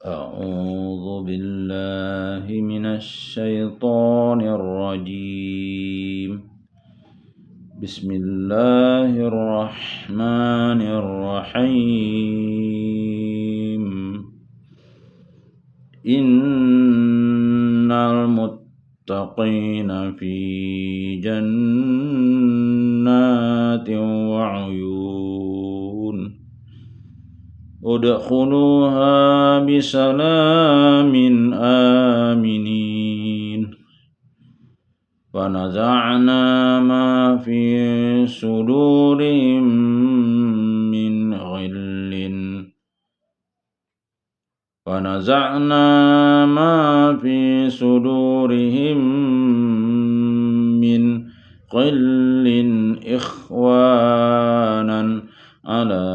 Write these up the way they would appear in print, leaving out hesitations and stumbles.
أعوذ بالله من الشيطان الرجيم. بسم الله الرحمن الرحيم. إن المتقين في جنات وعيون ادخلوها بسلام آمنين. ونزعنا ما في صدورهم من غل ونزعنا ما في صدورهم من غل إخوانا على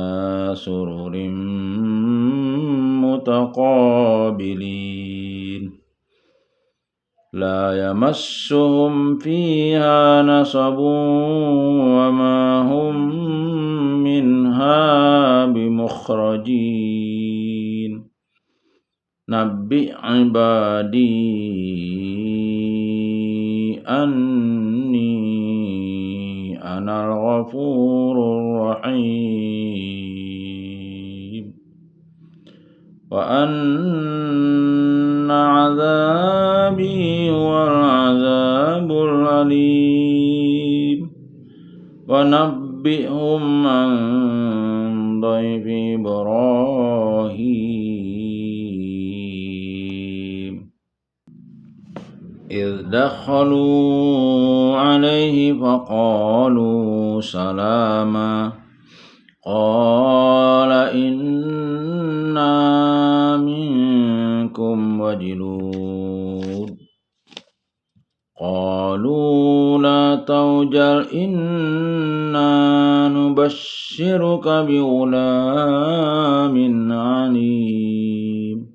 سرر متقابلين لا يمسهم فيها نصب وما هم منها بمخرجين. نبئ عبادي أني أنا الغفور الرحيم وأن عذابي هو العذاب الأليم. ونبئهم عن ضيف إبراهيم إذ دخلوا عليه فقالوا سلاما قال إنا منكم وجلون قالوا لا توجل إنا نبشرك بغلام عليم.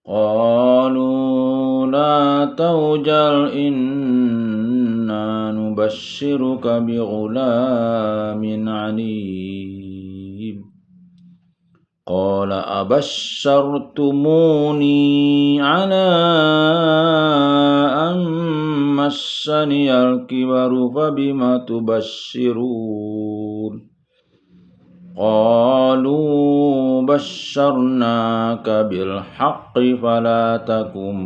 قالوا لا توجل إنا نبشرك بغلام عليم. قال أبشرتموني على أن مسني الكبر فبم تبشرون قالوا بشرناك بالحق فلا تكن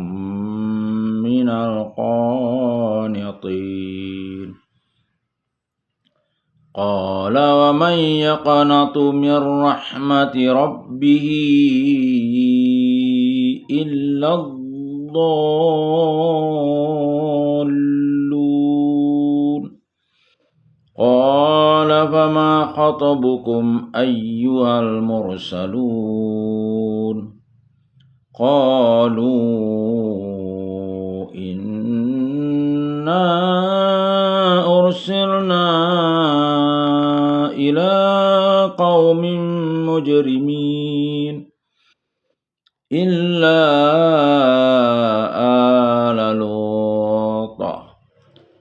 من القانطين. قال ومن يقنط من رحمة ربه إلا الضالون. قال فما خطبكم أيها المرسلون. قالوا إنا أرسلنا إلى قوم مجرمين إلا آل لوط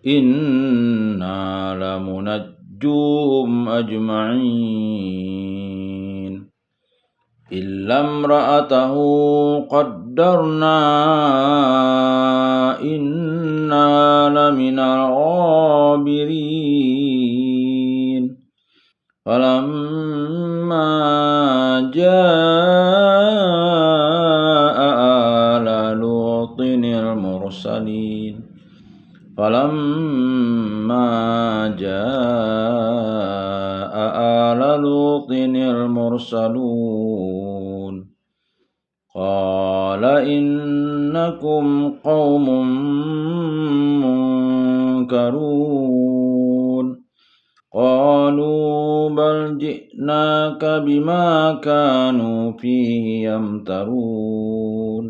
إنا لمنجوهم أجمعين إلا امرأته قدرنا إنا لمن الغابرين. فلما جاء آل لوط المرسلين فلما جاء آل لوط المرسلون قال إنكم قوم منكرون. قالوا بل جئناك بما كانوا فيه يمترون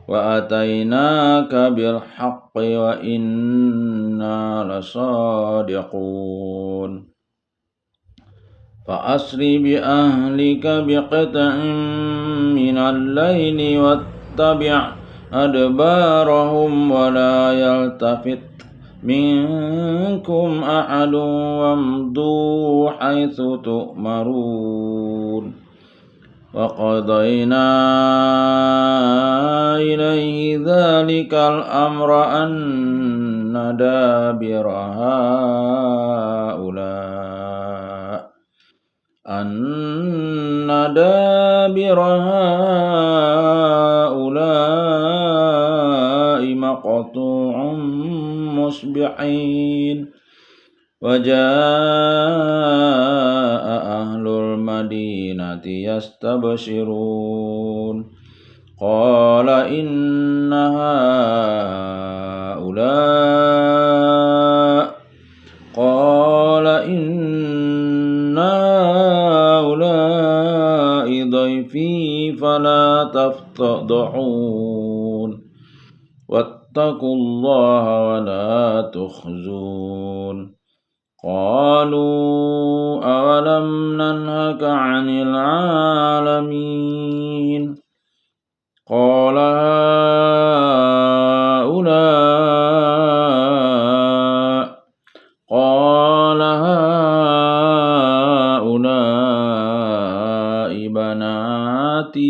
وأتيناك بالحق وإنا لصادقون. فأسر بأهلك بقطع من الليل واتبع أدبارهم ولا يلتفت منكم أحد وامضوا حيث تؤمرون. وقضينا إليه ذلك الأمر أن دابر هؤلاء مقطوع مصبحين وجاء أهل المدينة يستبشرون قال إن هؤلاء ضيفي فلا تفتضحون واتقوا الله ولا تخزون قالوا أولم ننهك عن العالمين قال هؤلاء بناتي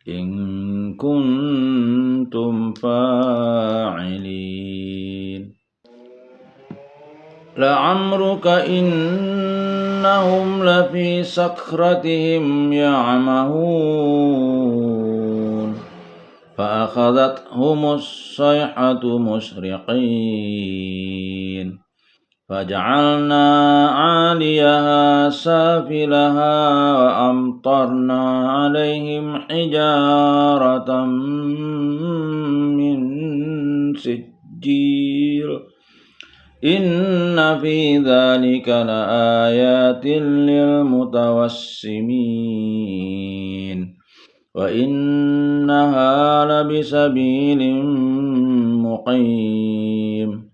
إن كنتم فاعلين لعمرك إنهم لفي سكرتهم يعمهون فأخذتهم الصيحة مشرقين فجعلنا عاليها سافلها وأمطرنا عليهم حجارة من سجيل إن في ذلك لآيات للمتوسمين وإنها لبسبيل مقيم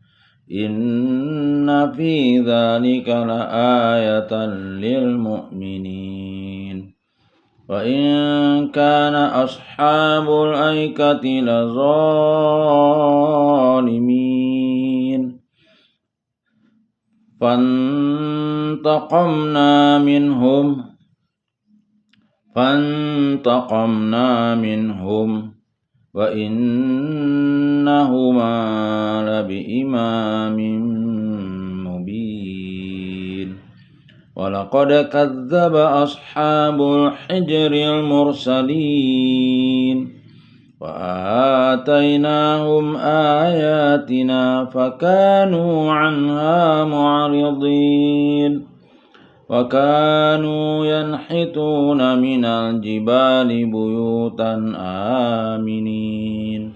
إن في ذلك لآية للمؤمنين وإن كان أصحاب الأيكة لظالمين فانتقمنا منهم وإنهما لبإمام مبين ولقد كذب أصحاب الحجر المرسلين وآتيناهم آياتنا فكانوا عنها معرضين وكانوا ينحتون من الجبال بيوتا آمنين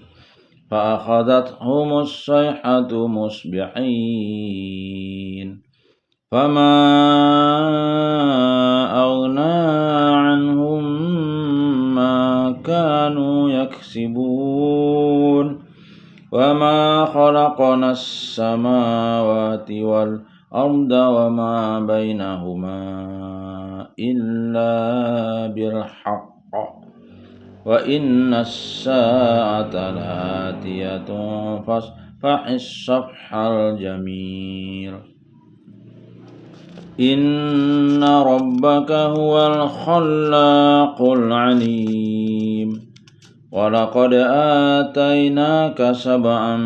فأخذتهم الصيحة مصبحين فما أغنى عنهم ما كانوا يكسبون وما خلقنا السماوات والأرض وما بينهما إلا بالحق وإن الساعة لآتية فاصفح الصفح الجميل إن ربك هو الخلاق العليم ولقد آتيناك سبعا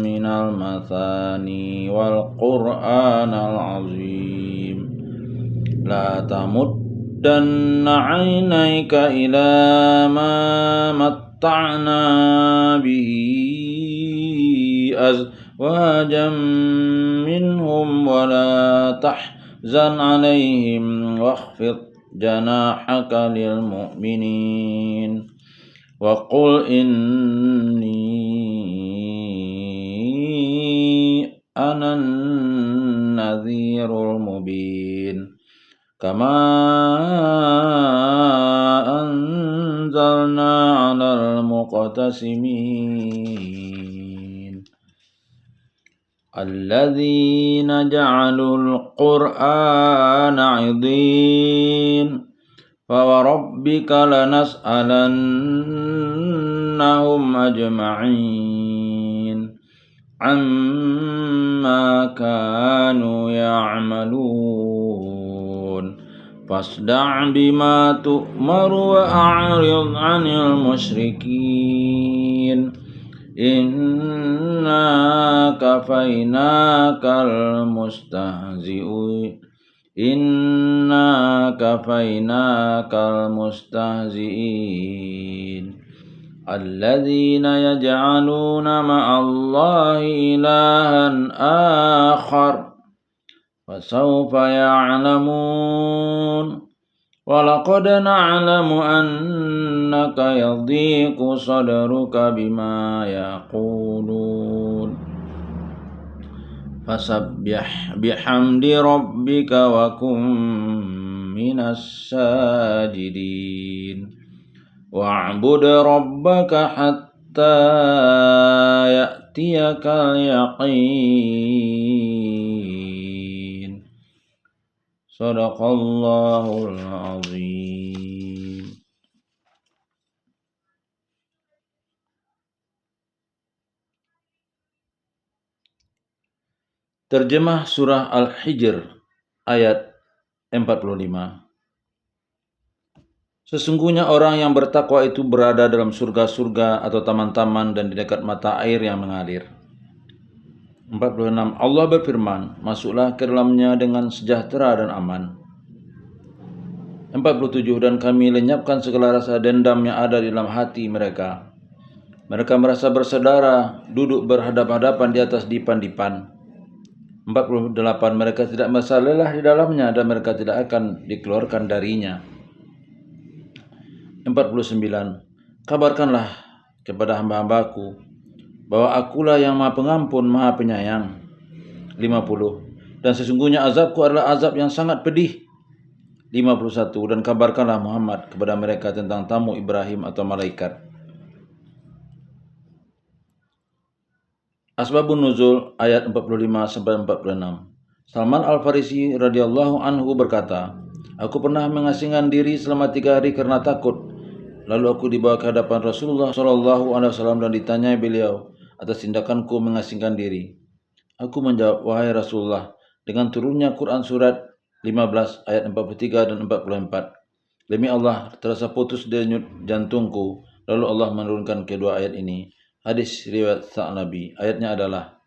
من المثاني والقرآن العظيم لا تمدن عينيك إلى ما متعنا به أزواجا منهم ولا تحزن عليهم واخفض جناحك للمؤمنين وقل إني أنا النذير المبين كما أنزلنا على المقتسمين الذين جعلوا القرآن عضين فوربك لنسألنهم أجمعين عما كانوا يعملون فاصدع بما تؤمر وأعرض عن المشركين إنا كفيناك المستهزئين الذين يجعلون مع الله إلها آخر فسوف يعلمون ولقد نعلم أنك يضيق صدرك بما يقولون فسبح بحمد ربك وكن من الساجدين واعبد ربك حتى يأتيك اليقين Sadaqallahul azim. Terjemah surah Al-Hijr ayat 45. Sesungguhnya orang yang bertakwa itu berada dalam surga-surga atau taman-taman dan di dekat mata air yang mengalir. 46. Allah berfirman, masuklah ke dalamnya dengan sejahtera dan aman. 47. Dan kami lenyapkan segala rasa dendam yang ada di dalam hati mereka. Mereka merasa bersaudara, duduk berhadap-hadapan di atas dipan-dipan. 48. Mereka tidak merasa lelah di dalamnya dan mereka tidak akan dikeluarkan darinya. 49. Kabarkanlah kepada hamba-hambaku bahwa akulah yang maha pengampun, maha penyayang. 50. Dan sesungguhnya azabku adalah azab yang sangat pedih. 51. Dan kabarkanlah Muhammad kepada mereka tentang tamu Ibrahim atau malaikat. Asbabun Nuzul ayat 45-46. Salman Al-Farisi radhiyallahu anhu berkata, aku pernah mengasingkan diri selama 3 hari karena takut. Lalu aku dibawa ke hadapan Rasulullah SAW dan ditanyai beliau atas tindakanku mengasingkan diri. Aku menjawab, wahai Rasulullah, dengan turunnya Quran surat 15 ayat 43 dan 44. Demi Allah, terasa putus denyut jantungku. Lalu Allah menurunkan kedua ayat ini. Hadis riwayat Sa'nabi. Ayatnya adalah,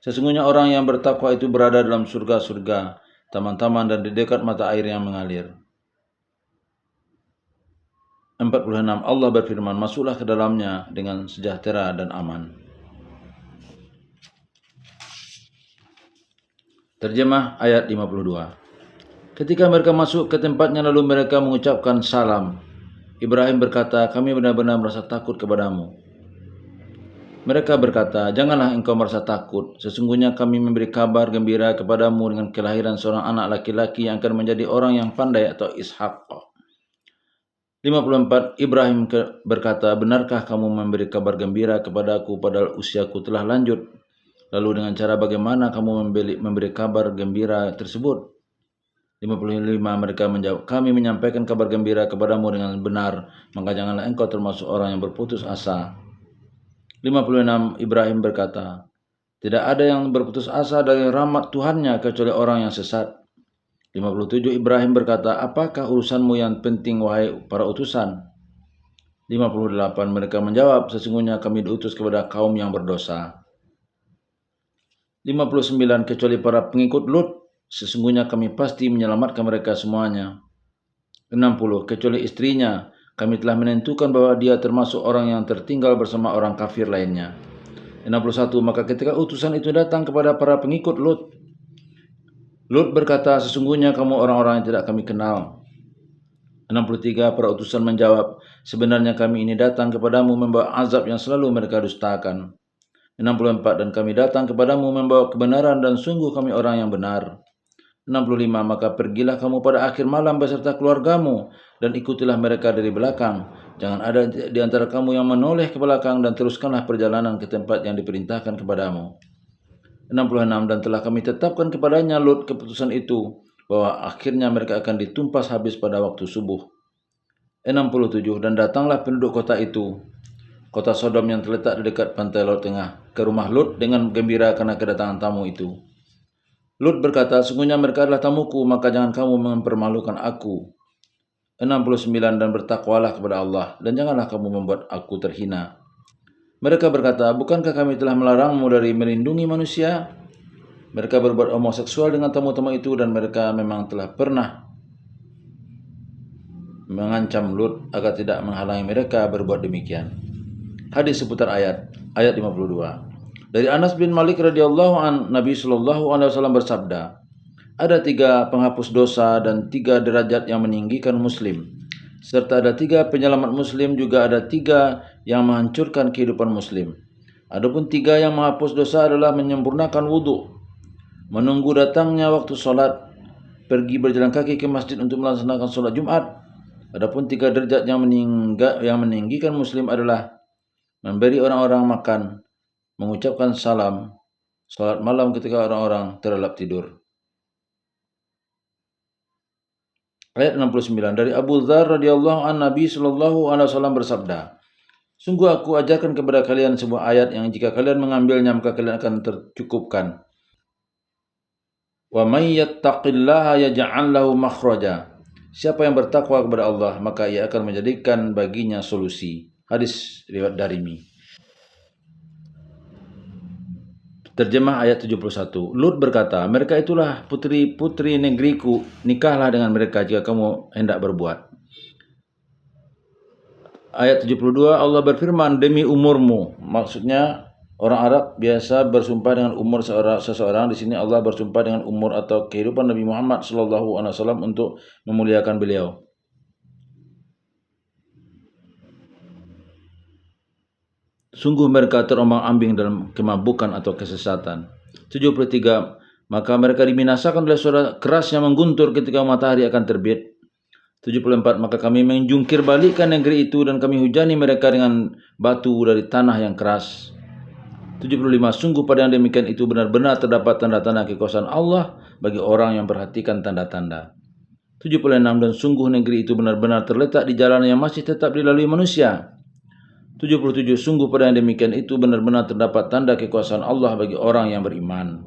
sesungguhnya orang yang bertakwa itu berada dalam surga-surga, taman-taman dan di dekat mata air yang mengalir. 46. Allah berfirman, masuklah ke dalamnya dengan sejahtera dan aman. Terjemah ayat 52. Ketika mereka masuk ke tempatnya lalu mereka mengucapkan salam. Ibrahim berkata, kami benar-benar merasa takut kepadamu. Mereka berkata, janganlah engkau merasa takut. Sesungguhnya kami memberi kabar gembira kepadamu dengan kelahiran seorang anak laki-laki yang akan menjadi orang yang pandai atau Ishaq. 54. Ibrahim berkata, benarkah kamu memberi kabar gembira kepadaku padahal usiaku telah lanjut? Lalu dengan cara bagaimana kamu memberi kabar gembira tersebut? 55. Mereka menjawab, kami menyampaikan kabar gembira kepadamu dengan benar, maka janganlah engkau termasuk orang yang berputus asa. 56. Ibrahim berkata, tidak ada yang berputus asa dari rahmat Tuhannya kecuali orang yang sesat. 57. Ibrahim berkata, apakah urusanmu yang penting wahai para utusan? 58. Mereka menjawab, sesungguhnya kami diutus kepada kaum yang berdosa. 59. Kecuali para pengikut Lut, sesungguhnya kami pasti menyelamatkan mereka semuanya. 60. Kecuali istrinya, kami telah menentukan bahwa dia termasuk orang yang tertinggal bersama orang kafir lainnya. 61. Maka ketika utusan itu datang kepada para pengikut Lut berkata, sesungguhnya kamu orang-orang yang tidak kami kenal. 63. Para utusan menjawab, sebenarnya kami ini datang kepadamu membawa azab yang selalu mereka dustakan. 64. Dan kami datang kepadamu membawa kebenaran dan sungguh kami orang yang benar. 65. Maka pergilah kamu pada akhir malam beserta keluargamu dan ikutilah mereka dari belakang. Jangan ada di antara kamu yang menoleh ke belakang dan teruskanlah perjalanan ke tempat yang diperintahkan kepadamu. 66. Dan telah kami tetapkan kepadanya Lut keputusan itu, bahwa akhirnya mereka akan ditumpas habis pada waktu subuh. 67. Dan datanglah penduduk kota itu. kota Sodom yang terletak di dekat pantai Laut Tengah, ke rumah Lut dengan gembira karena kedatangan tamu itu. Lut berkata, sungguhnya mereka adalah tamuku, maka jangan kamu mempermalukan aku. 69 Dan bertakwalah kepada Allah, dan janganlah kamu membuat aku terhina. Mereka berkata, bukankah kami telah melarangmu dari melindungi manusia? Mereka berbuat homoseksual dengan tamu-tamu itu, dan mereka memang telah pernah mengancam Lut agar tidak menghalangi mereka berbuat demikian. Hadis seputar ayat 52. Dari Anas bin Malik radhiyallahu an, Nabi sallallahu alaihi wasallam bersabda, ada 3 penghapus dosa dan 3 derajat yang meninggikan muslim, serta ada 3 penyelamat muslim, juga ada 3 yang menghancurkan kehidupan muslim. Adapun 3 yang menghapus dosa adalah menyempurnakan wudhu, menunggu datangnya waktu solat, pergi berjalan kaki ke masjid untuk melaksanakan solat Jumat. Adapun 3 derajat yang meninggikan muslim adalah memberi orang-orang makan, mengucapkan salam, salat malam ketika orang-orang terlelap tidur. Ayat 69. Dari Abu Dzar radhiyallahu an, Nabi sallallahu alaihi wasallam bersabda, sungguh aku ajarkan kepada kalian sebuah ayat yang jika kalian mengambilnya maka kalian akan tercukupkan. Wa may yattaqillaha yaj'al lahu makhraja. Siapa yang bertakwa kepada Allah, maka ia akan menjadikan baginya solusi. Hadis riwayat Darimi. Terjemah ayat 71. Lut berkata, mereka itulah putri-putri negeriku, nikahlah dengan mereka jika kamu hendak berbuat. Ayat 72, Allah berfirman, demi umurmu. Maksudnya orang Arab biasa bersumpah dengan umur seseorang. Di sini Allah bersumpah dengan umur atau kehidupan Nabi Muhammad SAW untuk memuliakan beliau. Sungguh mereka terombang-ambing dalam kemabukan atau kesesatan. 73. Maka mereka dibinasakan oleh suara keras yang mengguntur ketika matahari akan terbit. 74. Maka kami menjungkir balikkan negeri itu dan kami hujani mereka dengan batu dari tanah yang keras. 75. Sungguh pada yang demikian itu benar-benar terdapat tanda-tanda kekuasaan Allah bagi orang yang perhatikan tanda-tanda. 76. Dan sungguh negeri itu benar-benar terletak di jalan yang masih tetap dilalui manusia. 77. Sungguh pada yang demikian itu benar-benar terdapat tanda kekuasaan Allah bagi orang yang beriman.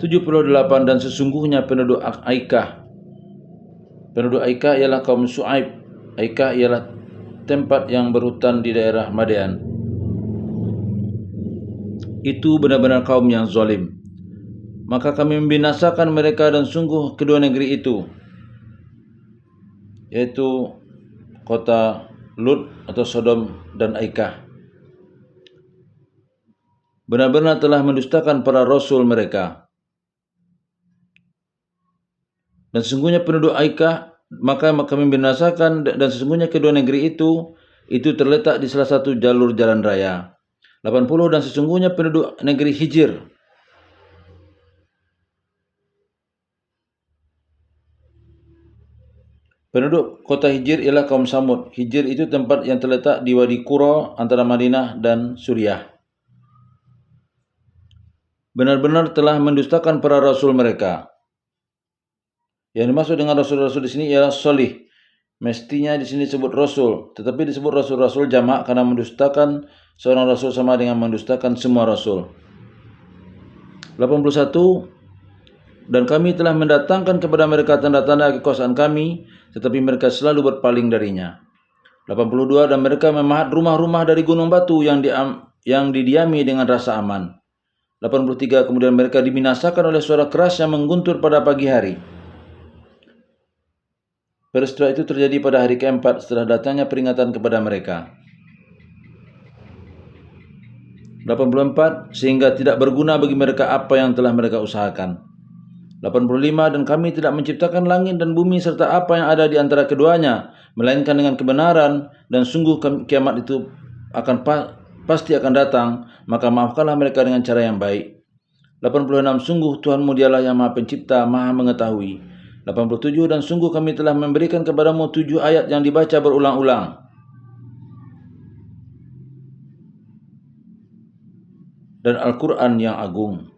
78. Dan sesungguhnya penduduk Aikah. Penduduk Aikah ialah kaum Su'aib. Aikah ialah tempat yang berhutan di daerah Madian. Itu benar-benar kaum yang zalim. Maka kami membinasakan mereka dan sungguh kedua negeri itu, yaitu kota Lut atau Sodom dan Aikah, benar-benar telah mendustakan para rasul mereka. Dan sesungguhnya penduduk Aikah, maka kami membinasakan, dan sesungguhnya kedua negeri itu terletak di salah satu jalur jalan raya. 80. Dan sesungguhnya penduduk negeri Hijr, penduduk kota Hijr ialah kaum Samud. Hijr itu tempat yang terletak di Wadi Qura antara Madinah dan Suriah. Benar-benar telah mendustakan para rasul mereka. Yang dimaksud dengan rasul-rasul di sini ialah solih. Mestinya di sini disebut rasul, tetapi disebut rasul-rasul jamak karena mendustakan seorang rasul sama dengan mendustakan semua rasul. 81. Dan kami telah mendatangkan kepada mereka tanda-tanda kekuasaan kami, tetapi mereka selalu berpaling darinya. 82. Dan mereka memahat rumah-rumah dari gunung batu yang didiami dengan rasa aman. 83. Kemudian mereka dibinasakan oleh suara keras yang mengguntur pada pagi hari. Peristiwa itu terjadi pada hari keempat setelah datangnya peringatan kepada mereka. 84. Sehingga tidak berguna bagi mereka apa yang telah mereka usahakan. 85. Dan kami tidak menciptakan langit dan bumi serta apa yang ada di antara keduanya, melainkan dengan kebenaran, dan sungguh kiamat itu pasti akan datang, maka maafkanlah mereka dengan cara yang baik. 86. Sungguh Tuhanmu dialah yang maha pencipta, maha mengetahui. 87. Dan sungguh kami telah memberikan kepadamu 7 ayat yang dibaca berulang-ulang. Dan Al-Quran yang agung.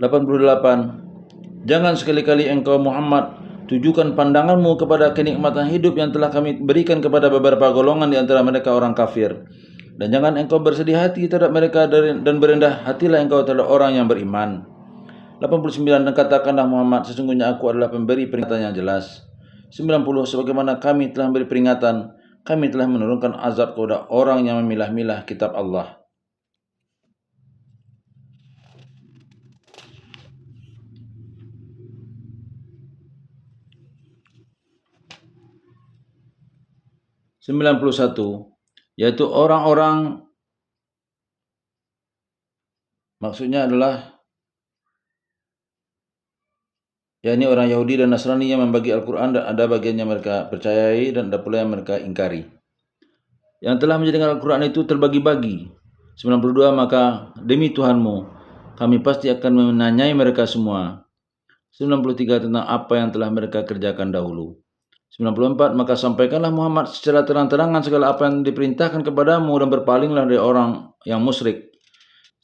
88. Jangan sekali-kali engkau Muhammad Tujukan pandanganmu kepada kenikmatan hidup yang telah kami berikan kepada beberapa golongan di antara mereka orang kafir. Dan jangan engkau bersedih hati terhadap mereka dan berendah hatilah engkau terhadap orang yang beriman. 89. Dan katakanlah Muhammad, sesungguhnya aku adalah pemberi peringatan yang jelas. 90. Sebagaimana kami telah memberi peringatan, kami telah menurunkan azab kepada orang yang memilah-milah kitab Allah. (91) Yaitu orang-orang, maksudnya adalah yakni orang Yahudi dan Nasrani yang membagi Al-Quran, dan ada bagian yang mereka percayai dan ada pula yang mereka ingkari. Yang telah menjadikan Al-Quran itu terbagi-bagi. 92. Maka demi Tuhanmu, kami pasti akan menanyai mereka semua. 93. Tentang apa yang telah mereka kerjakan dahulu. 94. Maka sampaikanlah Muhammad secara terang-terangan segala apa yang diperintahkan kepadamu dan berpalinglah dari orang yang musyrik.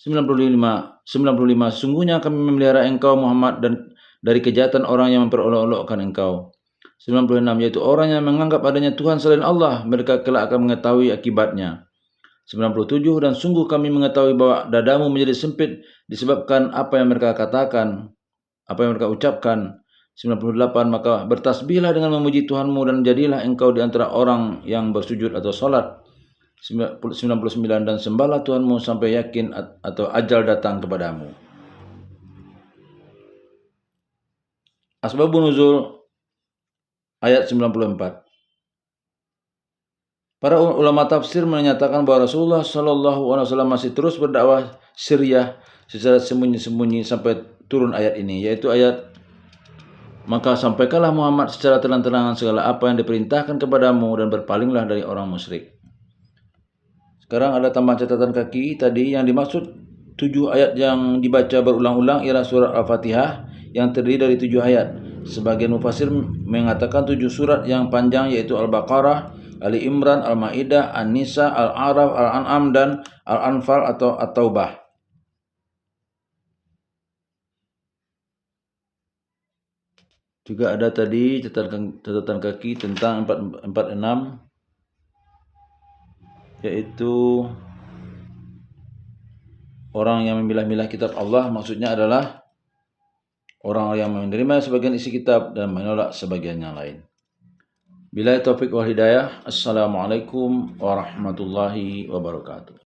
95. Sesungguhnya kami memelihara engkau Muhammad dan dari kejahatan orang yang memperolok-olokkan engkau. 96. Yaitu orang yang menganggap adanya Tuhan selain Allah, mereka kelak akan mengetahui akibatnya. 97. Dan sungguh kami mengetahui bahwa dadamu menjadi sempit disebabkan apa yang mereka katakan, apa yang mereka ucapkan. 98. Maka bertasbihlah dengan memuji Tuhanmu dan jadilah engkau di antara orang yang bersujud atau salat. 99. Dan sembahlah Tuhanmu sampai yakin atau ajal datang kepadamu. Asbabun nuzul ayat 94. Para ulama tafsir menyatakan bahwa Rasulullah SAW masih terus berdakwah sirriyah secara sembunyi-sembunyi sampai turun ayat ini, yaitu ayat maka sampaikanlah Muhammad secara terang-terangan segala apa yang diperintahkan kepadamu dan berpalinglah dari orang musyrik. Sekarang ada tambahan catatan kaki tadi. Yang dimaksud 7 ayat yang dibaca berulang-ulang ialah surat Al-Fatihah yang terdiri dari 7 ayat. Sebagian mufassir mengatakan 7 surat yang panjang yaitu Al-Baqarah, Ali Imran, Al-Maidah, An-Nisa, Al-A'raf, Al-An'am dan Al-Anfal atau At-Taubah. Juga ada tadi catatan kaki tentang 46 yaitu orang yang memilah-milah kitab Allah, maksudnya adalah orang yang menerima sebagian isi kitab dan menolak sebagian yang lain. Billahi taufiq wal hidayah. Assalamualaikum warahmatullahi wabarakatuh.